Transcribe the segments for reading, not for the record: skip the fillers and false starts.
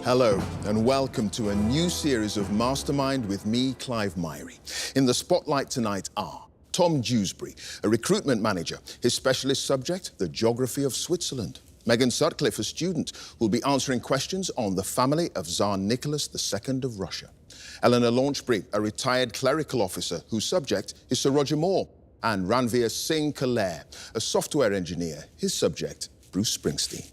Hello, and welcome to a new series of Mastermind with me, Clive Myrie. In the spotlight tonight are Tom Dewsbury, a recruitment manager. His specialist subject, the geography of Switzerland. Megan Sutcliffe, a student, will be answering questions on the family of Tsar Nicholas II of Russia. Eleanor Launchbury, a retired clerical officer whose subject is Sir Roger Moore. And Ranveer Singh Kalair, a software engineer. His subject, Bruce Springsteen.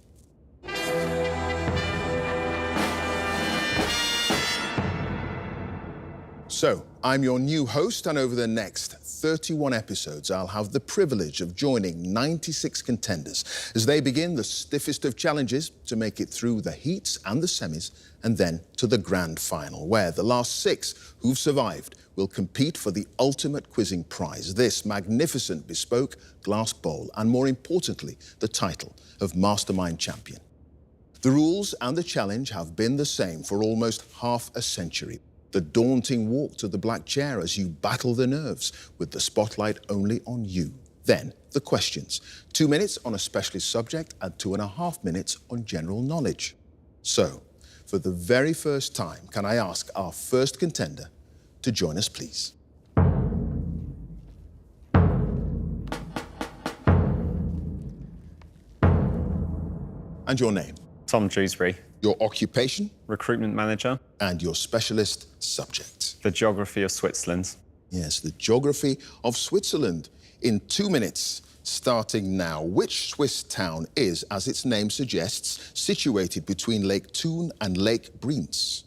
So, I'm your new host, and over the next 31 episodes, I'll have the privilege of joining 96 contenders as they begin the stiffest of challenges to make it through the heats and the semis, and then to the grand final, where the last 6 who've survived will compete for the ultimate quizzing prize, this magnificent bespoke glass bowl, and more importantly, the title of Mastermind Champion. The rules and the challenge have been the same for almost half a century. The daunting walk to the black chair as you battle the nerves with the spotlight only on you. Then the questions. 2 minutes on a specialist subject and 2.5 minutes on general knowledge. So, for the very first time, can I ask our first contender to join us, please? And your name? Tom Dewsbury. Your occupation? Recruitment manager. And your specialist subject? The geography of Switzerland. Yes, the geography of Switzerland. In 2 minutes, starting now, which Swiss town is, as its name suggests, situated between Lake Thun and Lake Brienz?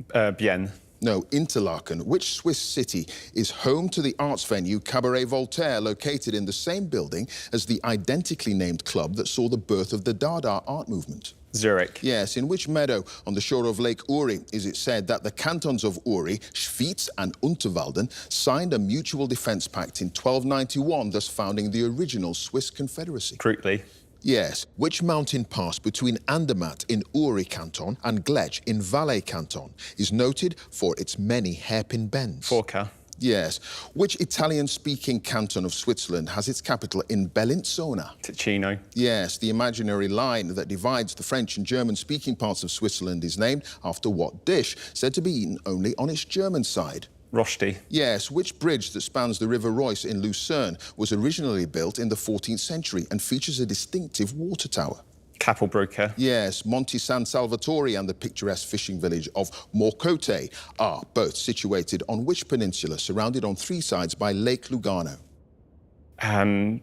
Bienne. No, Interlaken. Which Swiss city is home to the arts venue Cabaret Voltaire, located in the same building as the identically named club that saw the birth of the Dada art movement? Zurich. Yes, in which meadow on the shore of Lake Uri is it said that the cantons of Uri, Schwyz and Unterwalden signed a mutual defence pact in 1291, thus founding the original Swiss Confederacy? Krutli. Yes. Which mountain pass between Andermatt in Uri Canton and Glech in Valais Canton is noted for its many hairpin bends? Forca. Yes. Which Italian-speaking canton of Switzerland has its capital in Bellinzona? Ticino. Yes. The imaginary line that divides the French and German-speaking parts of Switzerland is named after what dish, said to be eaten only on its German side? Rosti. Yes. Which bridge that spans the River Reuss in Lucerne was originally built in the 14th century and features a distinctive water tower? Kappelbrücke. Yes. Monte San Salvatore and the picturesque fishing village of Morcote are both situated on which peninsula, surrounded on 3 sides by Lake Lugano? Ticino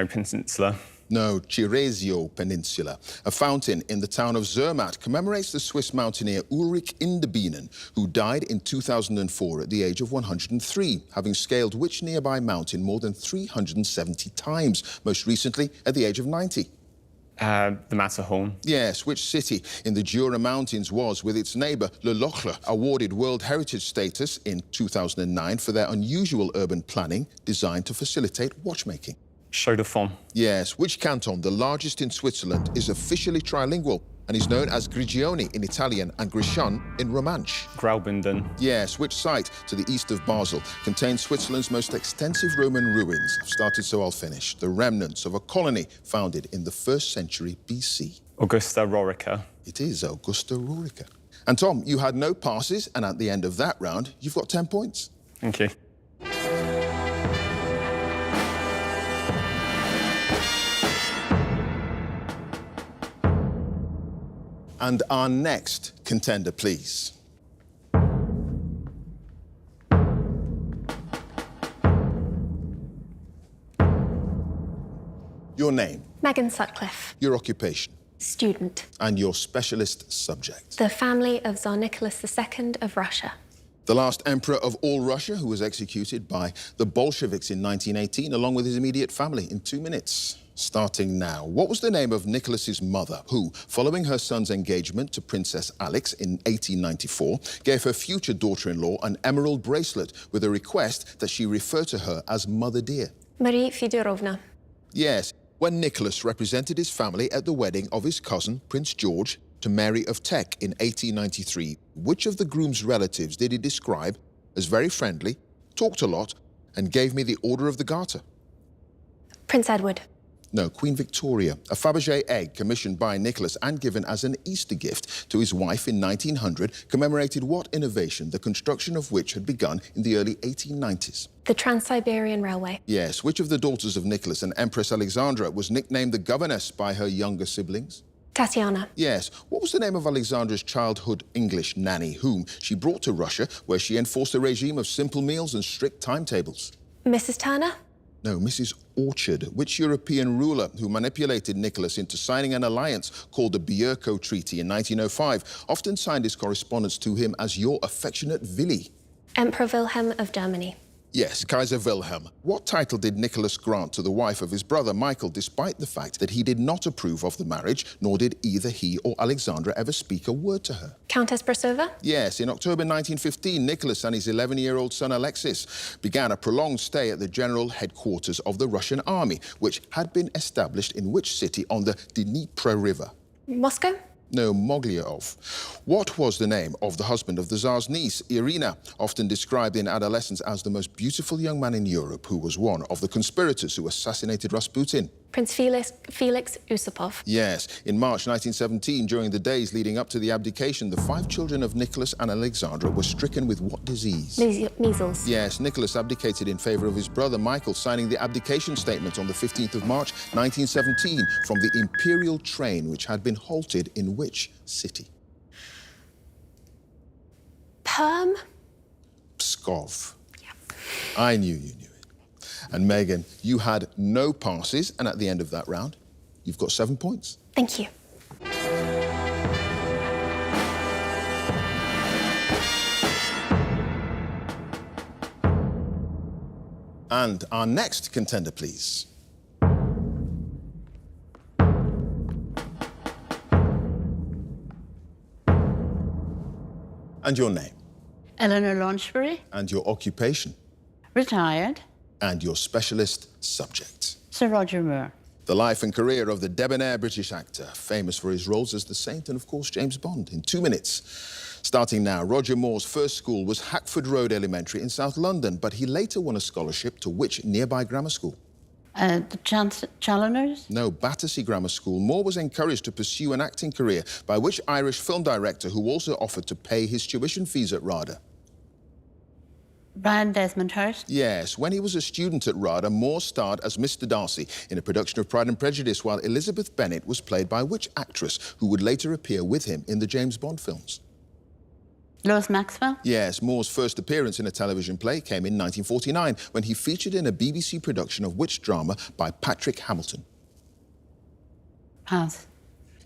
Peninsula. No, Chiresio Peninsula. A fountain in the town of Zermatt commemorates the Swiss mountaineer Ulrich Indebienen, who died in 2004 at the age of 103, having scaled which nearby mountain more than 370 times, most recently at the age of 90? The Matterhorn. Yes, which city in the Jura Mountains was, with its neighbour Le Locle, awarded World Heritage status in 2009 for their unusual urban planning designed to facilitate watchmaking? Chaux de Fonds. Yes. Which canton, the largest in Switzerland, is officially trilingual and is known as Grigioni in Italian and Grishan in Romansh? Graubünden. Yes. Which site to the east of Basel contains Switzerland's most extensive Roman ruins? I've started, so I'll finish. The remnants of a colony founded in the 1st century BC. Augusta Raurica. It is Augusta Raurica. And Tom, you had no passes, and at the end of that round, you've got 10 points. Thank you. And our next contender, please. Your name? Megan Sutcliffe. Your occupation? Student. And your specialist subject? The family of Tsar Nicholas II of Russia. The last emperor of all Russia, who was executed by the Bolsheviks in 1918, along with his immediate family, in 2 minutes. Starting now. What was the name of Nicholas's mother, who, following her son's engagement to Princess Alix in 1894, gave her future daughter-in-law an emerald bracelet with a request that she refer to her as Mother Dear? Marie Fedorovna. Yes. When Nicholas represented his family at the wedding of his cousin, Prince George, to Mary of Teck in 1893, which of the groom's relatives did he describe as very friendly, talked a lot, and gave me the Order of the Garter? Prince Edward. No, Queen Victoria. A Fabergé egg commissioned by Nicholas and given as an Easter gift to his wife in 1900 commemorated what innovation, the construction of which had begun in the early 1890s? The Trans-Siberian Railway. Yes, which of the daughters of Nicholas and Empress Alexandra was nicknamed the governess by her younger siblings? Tatiana. Yes, what was the name of Alexandra's childhood English nanny whom she brought to Russia, where she enforced a regime of simple meals and strict timetables? Mrs. Turner. No, Mrs. Orchard. Which European ruler who manipulated Nicholas into signing an alliance called the Bierko Treaty in 1905 often signed his correspondence to him as your affectionate Willy? Emperor Wilhelm of Germany. Yes, Kaiser Wilhelm. What title did Nicholas grant to the wife of his brother Michael, despite the fact that he did not approve of the marriage, nor did either he or Alexandra ever speak a word to her? Countess Brasova. Yes, in October 1915, Nicholas and his 11-year-old son Alexis began a prolonged stay at the general headquarters of the Russian army, which had been established in which city on the Dnieper River? Moscow. No, Mogliov. What was the name of the husband of the Tsar's niece, Irina, often described in adolescence as the most beautiful young man in Europe, who was one of the conspirators who assassinated Rasputin? Prince Felix Yusupov. Yes, in March 1917, during the days leading up to the abdication, the 5 children of Nicholas and Alexandra were stricken with what disease? Measles. Yes, Nicholas abdicated in favor of his brother Michael, signing the abdication statement on the 15th of March 1917 from the imperial train, which had been halted in which city? Perm. Pskov. Yeah. I knew you knew it. And Megan, you had no passes, and at the end of that round, you've got 7 points. Thank you. And our next contender, please. And your name. Eleanor Launchbury, And your occupation. retired. And your specialist subject. Sir Roger Moore. The life and career of the debonair British actor, famous for his roles as the Saint and, of course, James Bond. In 2 minutes. Starting now, Roger Moore's first school was Hackford Road Elementary in South London, but he later won a scholarship to which nearby grammar school? The Challoners. No, Battersea Grammar School. Moore was encouraged to pursue an acting career by which Irish film director who also offered to pay his tuition fees at RADA? Brian Desmond Hurst. Yes, when he was a student at RADA, Moore starred as Mr. Darcy in a production of Pride and Prejudice, while Elizabeth Bennet was played by which actress who would later appear with him in the James Bond films? Lois Maxwell. Yes, Moore's first appearance in a television play came in 1949 when he featured in a BBC production of which drama by Patrick Hamilton? Pass.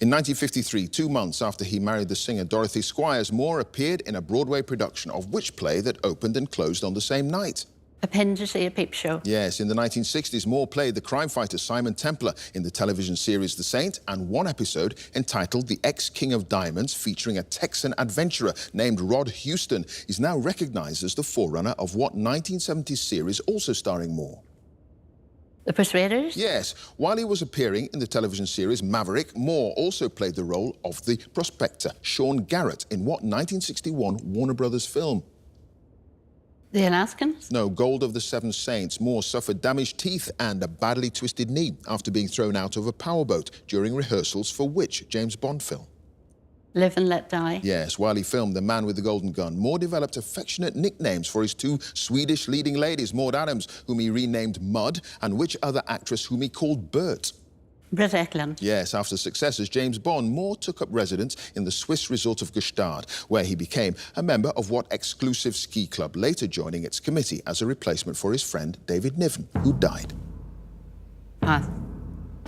In 1953, 2 months after he married the singer Dorothy Squires, Moore appeared in a Broadway production of which play that opened and closed on the same night? A Pin to See a Peep Show. Yes, in the 1960s, Moore played the crime fighter Simon Templar in the television series The Saint, and one episode entitled The Ex-King of Diamonds, featuring a Texan adventurer named Rod Houston, is now recognized as the forerunner of what 1970s series also starring Moore? The Persuaders. Yes, while he was appearing in the television series Maverick, Moore also played the role of the prospector Sean Garrett in what 1961 Warner Brothers film? The Alaskans. No, Gold of the Seven Saints. Moore suffered damaged teeth and a badly twisted knee after being thrown out of a powerboat during rehearsals for which James Bond film? Live and Let Die. Yes, while he filmed The Man with the Golden Gun, Moore developed affectionate nicknames for his 2 Swedish leading ladies, Maud Adams, whom he renamed Mud, and which other actress whom he called Bert? Britt Ekland. Yes, after success as James Bond, Moore took up residence in the Swiss resort of Gstaad, where he became a member of what exclusive ski club, later joining its committee as a replacement for his friend David Niven, who died. Pass.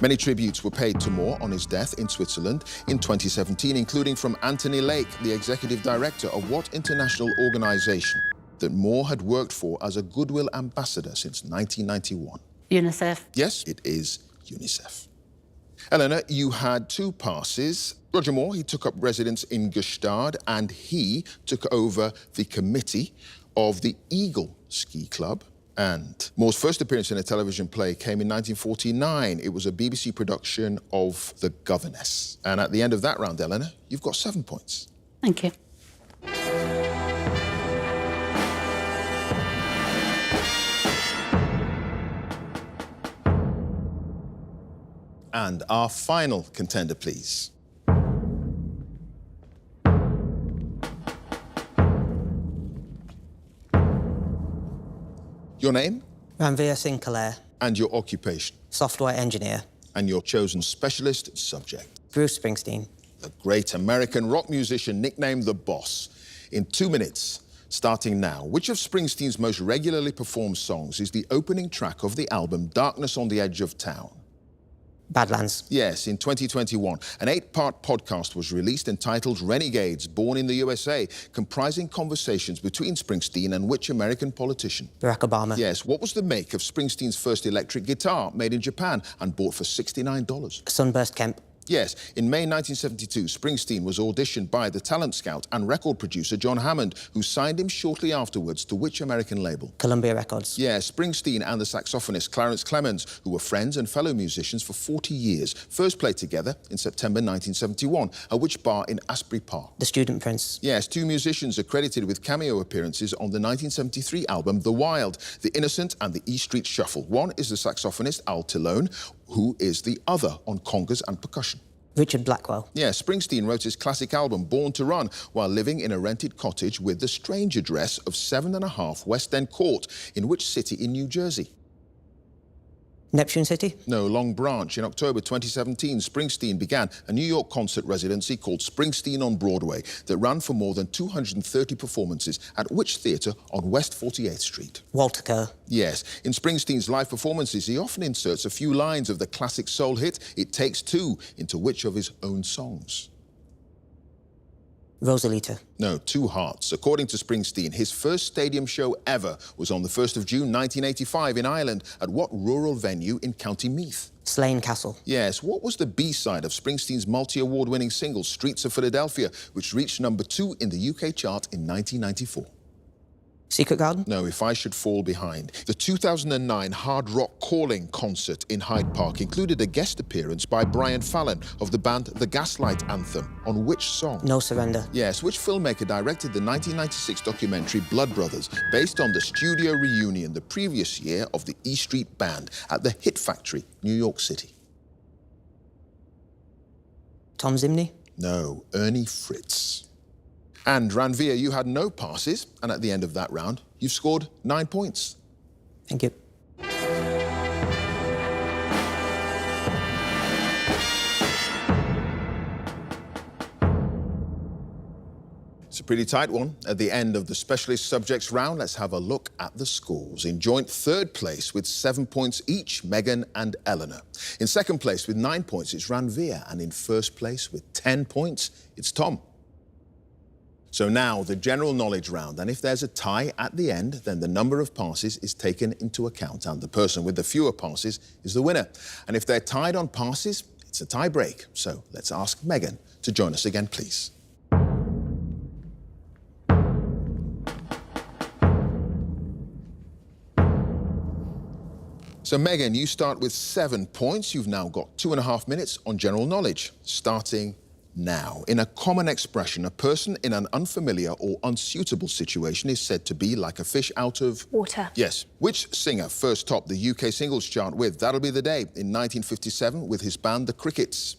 Many tributes were paid to Moore on his death in Switzerland in 2017, including from Anthony Lake, the executive director of what international organization that Moore had worked for as a goodwill ambassador since 1991? UNICEF. Yes, it is UNICEF. Eleanor, you had 2 passes. Roger Moore, he took up residence in Gstaad, and he took over the committee of the Eagle Ski Club. And Moore's first appearance in a television play came in 1949. It was a BBC production of The Governess. And at the end of that round, Eleanor, you've got 7 points. Thank you. And our final contender, please. Your name Ranveer Sinclair, and your occupation, software engineer. and your chosen specialist subject. Bruce Springsteen. The great American rock musician nicknamed The Boss. In 2 minutes, starting now, which of Springsteen's most regularly performed songs is the opening track of the album Darkness on the Edge of Town? Badlands. Yes, in 2021, an 8-part podcast was released entitled Renegades, Born in the USA, comprising conversations between Springsteen and which American politician? Barack Obama. Yes, what was the make of Springsteen's first electric guitar, made in Japan and bought for $69? Sunburst Kemp. Yes, in May 1972, Springsteen was auditioned by the talent scout and record producer John Hammond, who signed him shortly afterwards to which American label? Columbia Records. Yes, Springsteen and the saxophonist Clarence Clemens, who were friends and fellow musicians for 40 years, first played together in September 1971, at which bar in Asbury Park? The Student Prince. Yes, 2 musicians are credited with cameo appearances on the 1973 album The Wild, The Innocent and the E Street Shuffle. One is the saxophonist Al Tillone, who is the other on congas and percussion. Richard Blackwell. Yes, Springsteen wrote his classic album Born to Run while living in a rented cottage with the strange address of 7.5 West End Court, in which city in New Jersey? Neptune City. No, Long Branch. In October 2017, Springsteen began a New York concert residency called Springsteen on Broadway that ran for more than 230 performances at which theatre on West 48th Street? Walter Kerr. Yes, in Springsteen's live performances, he often inserts a few lines of the classic soul hit It Takes Two into which of his own songs? Rosalita. No, Two Hearts. According to Springsteen, his first stadium show ever was on the 1st of June 1985 in Ireland at what rural venue in County Meath? Slane Castle. Yes, what was the B-side of Springsteen's multi-award-winning single Streets of Philadelphia, which reached number 2 in the UK chart in 1994? Secret Garden. No, If I Should Fall Behind. The 2009 Hard Rock Calling concert in Hyde Park included a guest appearance by Brian Fallon of the band The Gaslight Anthem. On which song? No Surrender. Yes, which filmmaker directed the 1996 documentary Blood Brothers, based on the studio reunion the previous year of the E Street Band at the Hit Factory, New York City? Tom Zimney. No, Ernie Fritz. And Ranveer, you had no passes, and at the end of that round, you've scored 9 points. Thank you. It's a pretty tight one. At the end of the specialist subjects round, let's have a look at the scores. In joint 3rd place with 7 points each, Megan and Eleanor. In 2nd place with 9 points, it's Ranveer. And in 1st place with 10 points, it's Tom. So now the general knowledge round, and if there's a tie at the end, then the number of passes is taken into account, and the person with the fewer passes is the winner. And if they're tied on passes, it's a tie break. So let's ask Megan to join us again, please. So Megan, you start with 7 points. You've now got 2.5 minutes on general knowledge, starting now. In a common expression, a person in an unfamiliar or unsuitable situation is said to be like a fish out of... Water. Yes. Which singer first topped the UK singles chart with That'll Be the Day in 1957 with his band The Crickets?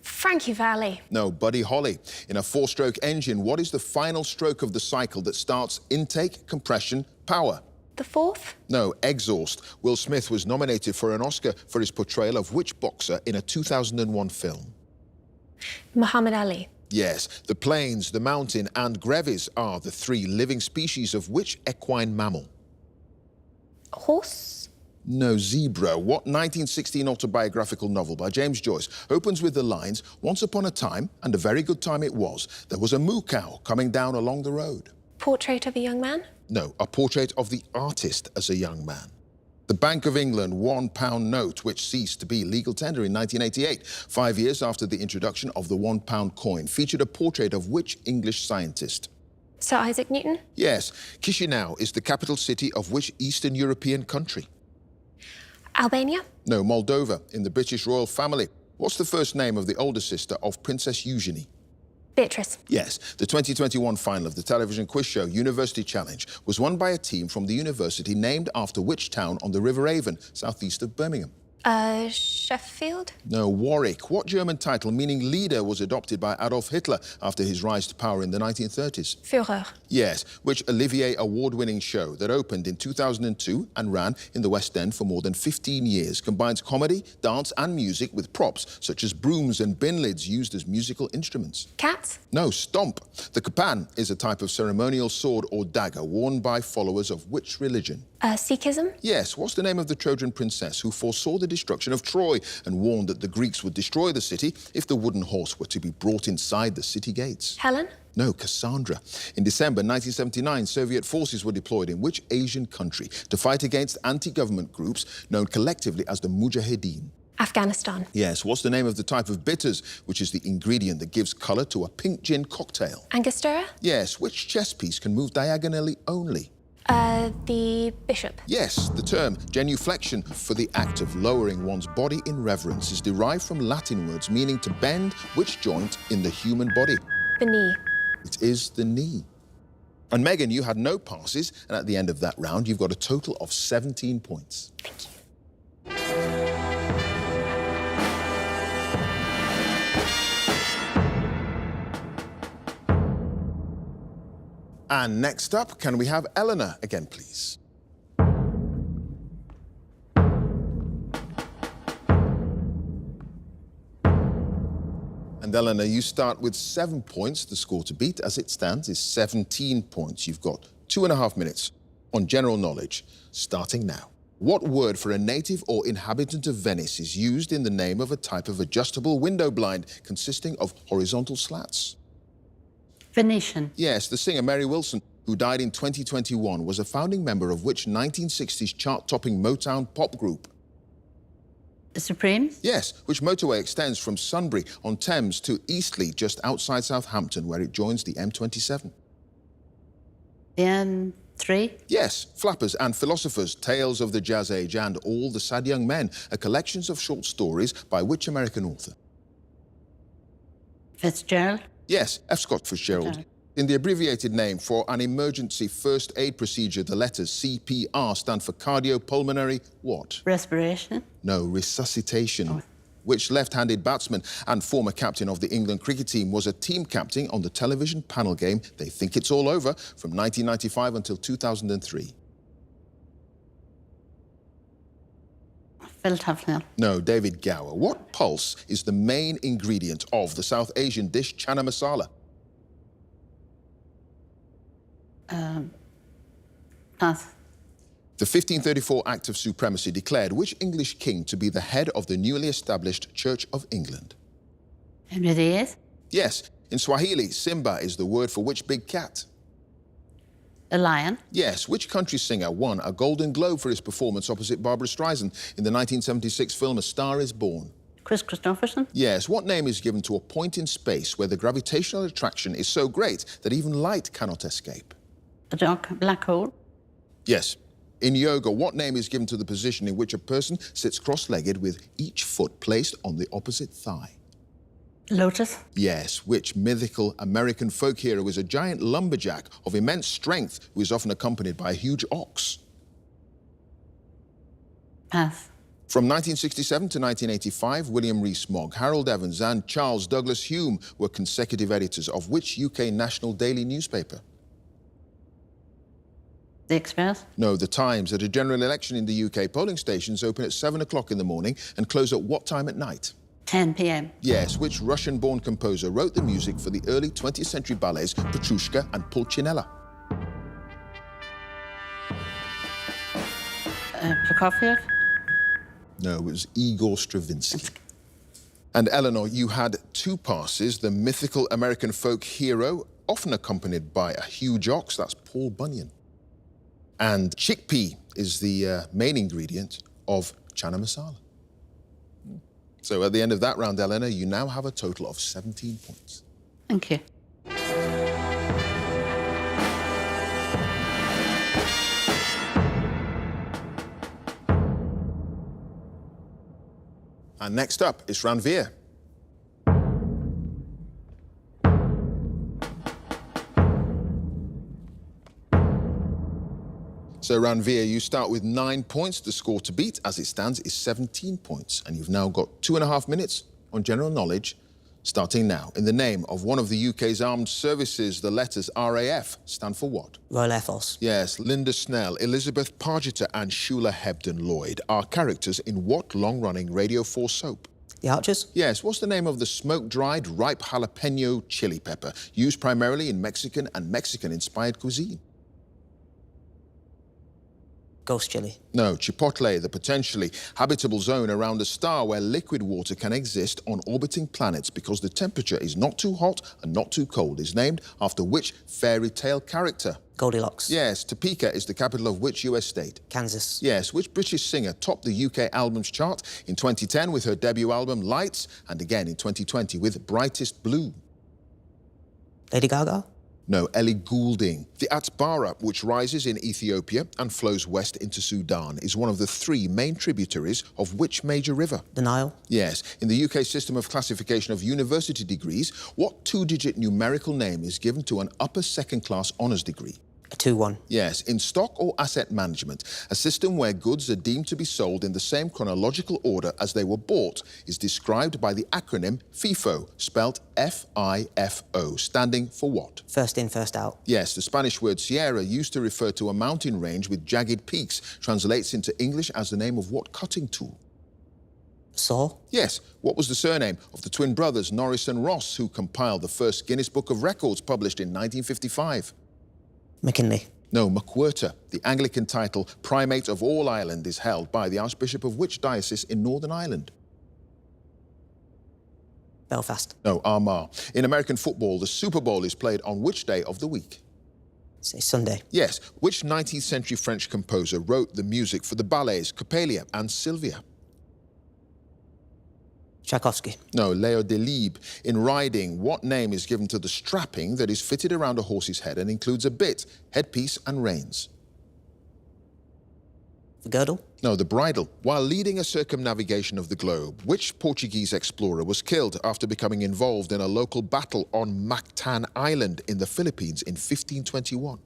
Frankie Valli. No, Buddy Holly. In a 4-stroke engine, what is the final stroke of the cycle that starts intake, compression, power? The 4th. No, exhaust. Will Smith was nominated for an Oscar for his portrayal of which boxer in a 2001 film? Muhammad Ali. Yes, the plains, the mountain and grevies are the 3 living species of which equine mammal? Horse. No, zebra. What 1916 autobiographical novel by James Joyce opens with the lines, "Once upon a time, and a very good time it was, there was a moo cow coming down along the road"? Portrait of a young man. No, a portrait of the artist as a young man. The Bank of England £1 note, which ceased to be legal tender in 1988, 5 years after the introduction of the £1 coin, featured a portrait of which English scientist? Sir Isaac Newton. Yes. Chisinau is the capital city of which Eastern European country? Albania. No, Moldova, in the British royal family. What's the first name of the older sister of Princess Eugenie? Beatrice. Yes, the 2021 final of the television quiz show University Challenge was won by a team from the university named after which town on the River Avon, southeast of Birmingham? Sheffield? No, Warwick. What German title meaning leader was adopted by Adolf Hitler after his rise to power in the 1930s? Führer. Yes, which Olivier award-winning show that opened in 2002 and ran in the West End for more than 15 years combines comedy, dance and music with props such as brooms and bin lids used as musical instruments. Cats? No, stomp. The kapan is a type of ceremonial sword or dagger worn by followers of which religion? Sikhism? Yes, what's the name of the Trojan princess who foresaw the destruction of Troy and warned that the Greeks would destroy the city if the wooden horse were to be brought inside the city gates? Helen? No, Cassandra. In December 1979, Soviet forces were deployed in which Asian country to fight against anti-government groups known collectively as the Mujahideen? Afghanistan. Yes, what's the name of the type of bitters, which is the ingredient that gives colour to a pink gin cocktail? Angostura? Yes, which chess piece can move diagonally only? The bishop. Yes, the term genuflection for the act of lowering one's body in reverence is derived from Latin words meaning to bend which joint in the human body? The knee. It is the knee. And Megan, you had no passes, and at the end of that round, you've got a total of 17 points. Thank you. And next up, can we have Eleanor again, please? And Eleanor, you start with 7 points. The score to beat, as it stands, is 17 points. You've got 2.5 minutes on general knowledge, starting now. What word for a native or inhabitant of Venice is used in the name of a type of adjustable window blind consisting of horizontal slats? Venetian. Yes, the singer Mary Wilson, who died in 2021, was a founding member of which 1960s chart-topping Motown pop group? The Supremes. Yes, which motorway extends from Sunbury on Thames to Eastleigh, just outside Southampton, where it joins the M27? The M3. Yes, Flappers and Philosophers, Tales of the Jazz Age and All the Sad Young Men, are collections of short stories by which American author? Fitzgerald. Yes, F. Scott Fitzgerald. Okay. In the abbreviated name for an emergency first aid procedure, the letters CPR stand for cardiopulmonary what? Respiration. No, resuscitation. Which left-handed batsman and former captain of the England cricket team was a team captain on the television panel game They Think It's All Over from 1995 until 2003? Phil Tufnell. No, David Gower. What pulse is the main ingredient of the South Asian dish chana masala? Pass. The 1534 Act of Supremacy declared which English king to be the head of the newly established Church of England? Henry VIII. Yes, in Swahili, Simba is the word for which big cat? A lion. Yes, which country singer won a Golden Globe for his performance opposite Barbra Streisand in the 1976 film A Star is Born? Chris Christopherson. Yes, what name is given to a point in space where the gravitational attraction is so great that even light cannot escape? A dark black hole. Yes. In yoga, what name is given to the position in which a person sits cross-legged with each foot placed on the opposite thigh? Lotus. Yes, which mythical American folk hero is a giant lumberjack of immense strength who is often accompanied by a huge ox? Pass. From 1967 to 1985, William Rees-Mogg, Harold Evans and Charles Douglas Hume were consecutive editors of which UK national daily newspaper? The Express. No, The Times. At a general election in the UK, polling stations open at 7 o'clock in the morning and close at what time at night? 10 p.m. Yes, which Russian-born composer wrote the music for the early 20th century ballets Petrushka and Pulcinella? Prokofiev. No, it was Igor Stravinsky. And Eleanor, you had 2 passes. The mythical American folk hero, often accompanied by a huge ox, that's Paul Bunyan. And chickpea is the main ingredient of chana masala. So at the end of that round, Eleanor, you now have a total of 17 points. Thank you. And next up is Ranveer. So, Ranveer, you start with 9 points. The score to beat, as it stands, is 17 points. And you've now got 2.5 minutes on general knowledge, starting now. In the name of one of the UK's armed services, the letters RAF stand for what? Royal Air Force. Yes, Linda Snell, Elizabeth Pargeter and Shula Hebden-Lloyd are characters in what long-running Radio 4 soap? The Archers. Yes, what's the name of the smoke-dried, ripe jalapeno chili pepper used primarily in Mexican and Mexican-inspired cuisine? Ghost Chili. No, Chipotle, the potentially habitable zone around a star where liquid water can exist on orbiting planets because the temperature is not too hot and not too cold, is named after which fairy tale character? Goldilocks. Yes, Topeka is the capital of which US state? Kansas. Yes, which British singer topped the UK albums chart in 2010 with her debut album Lights and again in 2020 with Brightest Blue? Lady Gaga. No, Ellie Goulding. The Atbara, which rises in Ethiopia and flows west into Sudan, is one of the 3 main tributaries of which major river? The Nile. Yes. In the UK system of classification of university degrees, what 2-digit numerical name is given to an upper second-class honours degree? A 2-1. Yes, in stock or asset management, a system where goods are deemed to be sold in the same chronological order as they were bought is described by the acronym FIFO, spelt F-I-F-O, standing for what? First in, first out. Yes, the Spanish word sierra, used to refer to a mountain range with jagged peaks, translates into English as the name of what cutting tool? Saw. Yes, what was the surname of the twin brothers Norris and Ross who compiled the first Guinness Book of Records published in 1955? McKinley. No, McWhirter. The Anglican title Primate of all Ireland is held by the Archbishop of which diocese in Northern Ireland? Belfast. No, Armagh. In American football, the Super Bowl is played on which day of the week? Say Sunday. Yes, which 19th century French composer wrote the music for the ballets Coppelia and Sylvia? Tchaikovsky. No, Leo Delibes. In riding, what name is given to the strapping that is fitted around a horse's head and includes a bit, headpiece and reins? The girdle. No, the bridle. While leading a circumnavigation of the globe, which Portuguese explorer was killed after becoming involved in a local battle on Mactan Island in the Philippines in 1521?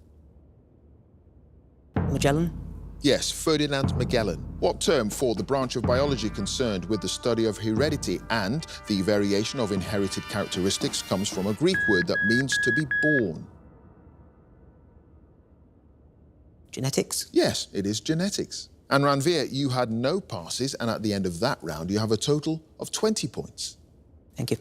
Magellan. Yes, Ferdinand Magellan. What term for the branch of biology concerned with the study of heredity and the variation of inherited characteristics comes from a Greek word that means to be born? Genetics. Yes, it is genetics. And Ranveer, you had no passes, and at the end of that round, you have a total of 20 points. Thank you.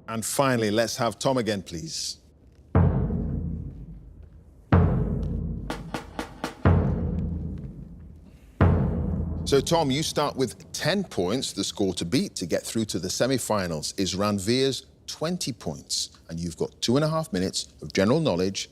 And finally, let's have Tom again, please. So, Tom, you start with 10 points. The score to beat to get through to the semi-finals is Ranveer's 20 points. And you've got 2.5 minutes of general knowledge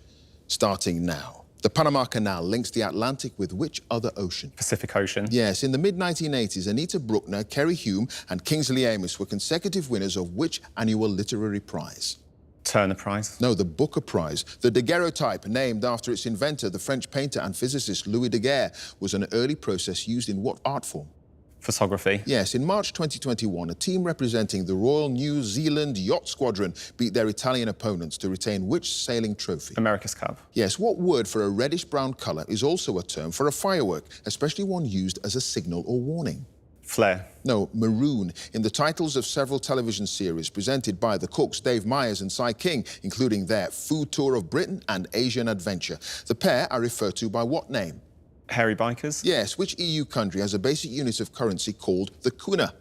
starting now. The Panama Canal links the Atlantic with which other ocean? Pacific Ocean. Yes, in the mid-1980s, Anita Bruckner, Kerry Hume and Kingsley Amis were consecutive winners of which annual literary prize? Turner Prize. No, the Booker Prize. The daguerreotype, named after its inventor, the French painter and physicist Louis Daguerre, was an early process used in what art form? Photography. Yes, in March 2021, a team representing the Royal New Zealand Yacht Squadron beat their Italian opponents to retain which sailing trophy? America's Cup. Yes, what word for a reddish-brown colour is also a term for a firework, especially one used as a signal or warning? Flare. No, maroon. In the titles of several television series presented by the Cooks Dave Myers and Cy King, including their Food Tour of Britain and Asian Adventure, the pair are referred to by what name? Hairy Bikers. Yes, which EU country has a basic unit of currency called the kuna?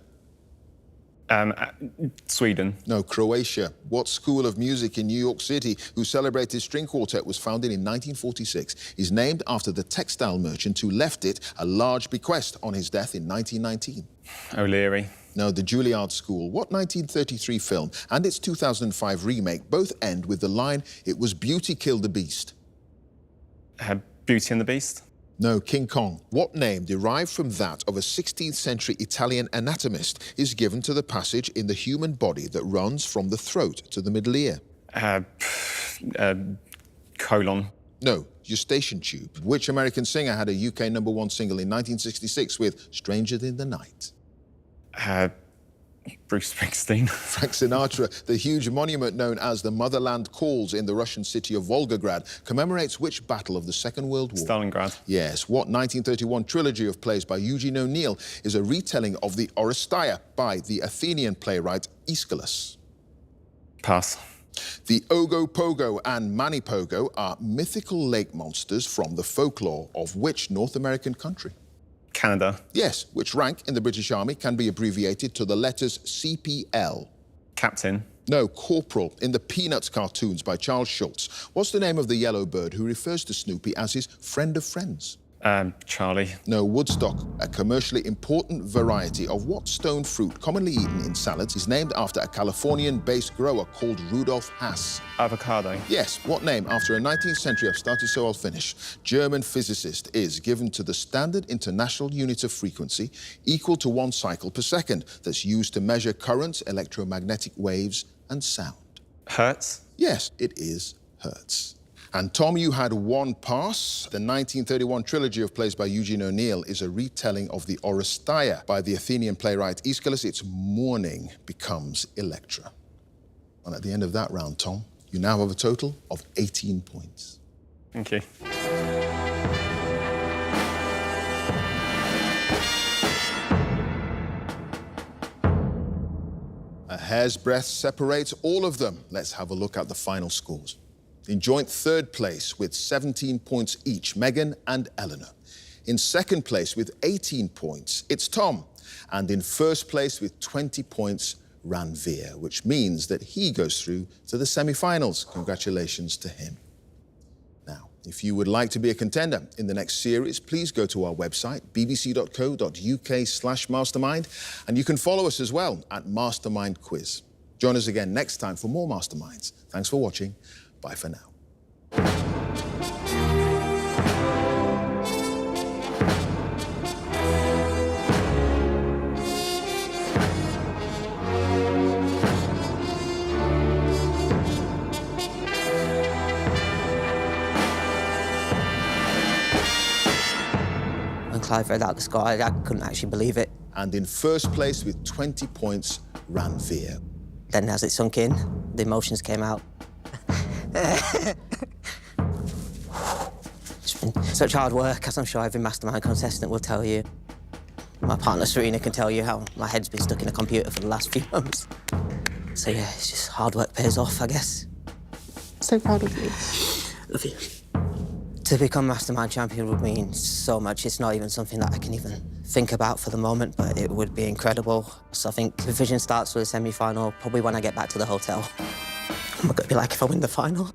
Sweden. No, Croatia. What school of music in New York City, whose celebrated string quartet was founded in 1946, is named after the textile merchant who left it a large bequest on his death in 1919? O'Leary. No, the Juilliard School. What 1933 film and its 2005 remake both end with the line, "It was beauty killed the beast"? Beauty and the Beast. No, King Kong. What name, derived from that of a 16th century Italian anatomist, is given to the passage in the human body that runs from the throat to the middle ear? Colon. No, eustachian tube. Which American singer had a UK #1 single in 1966 with Stranger in the Night? Bruce Springsteen. Frank Sinatra. The huge monument known as the Motherland Calls in the Russian city of Volgograd commemorates which battle of the Second World War? Stalingrad. Yes. What 1931 trilogy of plays by Eugene O'Neill is a retelling of the Oresteia by the Athenian playwright Aeschylus? Pass. The Ogopogo and Manipogo are mythical lake monsters from the folklore of which North American country? Canada. Yes. Which rank in the British Army can be abbreviated to the letters CPL? Captain. No, corporal. In the Peanuts cartoons by Charles Schulz, what's the name of the yellow bird who refers to Snoopy as his friend of friends? Charlie. No, Woodstock. A commercially important variety of what stone fruit commonly eaten in salads is named after a Californian-based grower called Rudolf Hass? Avocado. Yes. What name, after a 19th century, I've started so I'll finish, German physicist is given to the standard international unit of frequency equal to 1 cycle per second that's used to measure currents, electromagnetic waves and sound? Hertz. Yes, it is Hertz. And Tom, you had 1 pass. The 1931 trilogy of plays by Eugene O'Neill is a retelling of the Oresteia by the Athenian playwright Aeschylus. Its morning becomes Electra. And at the end of that round, Tom, you now have a total of 18 points. Thank you. A hair's breadth separates all of them. Let's have a look at the final scores. In joint 3rd place with 17 points each, Megan and Eleanor. In 2nd place with 18 points, it's Tom. And in 1st place with 20 points, Ranveer, which means that he goes through to the semi-finals. Congratulations to him. Now, if you would like to be a contender in the next series, please go to our website, bbc.co.uk/mastermind, and you can follow us as well at Mastermind Quiz. Join us again next time for more Masterminds. Thanks for watching. Bye for now. When Clive read out the score, I couldn't actually believe it. And in 1st place with 20 points, Ranveer. Then as it sunk in, the emotions came out. It's been such hard work, as I'm sure every Mastermind contestant will tell you. My partner Serena can tell you how my head's been stuck in a computer for the last few months. So yeah, it's just hard work pays off, I guess. So proud of you. Love you. To become Mastermind champion would mean so much. It's not even something that I can even think about for the moment, but it would be incredible. So I think the vision starts with a semi-final, probably when I get back to the hotel. What would it be like if I win the final?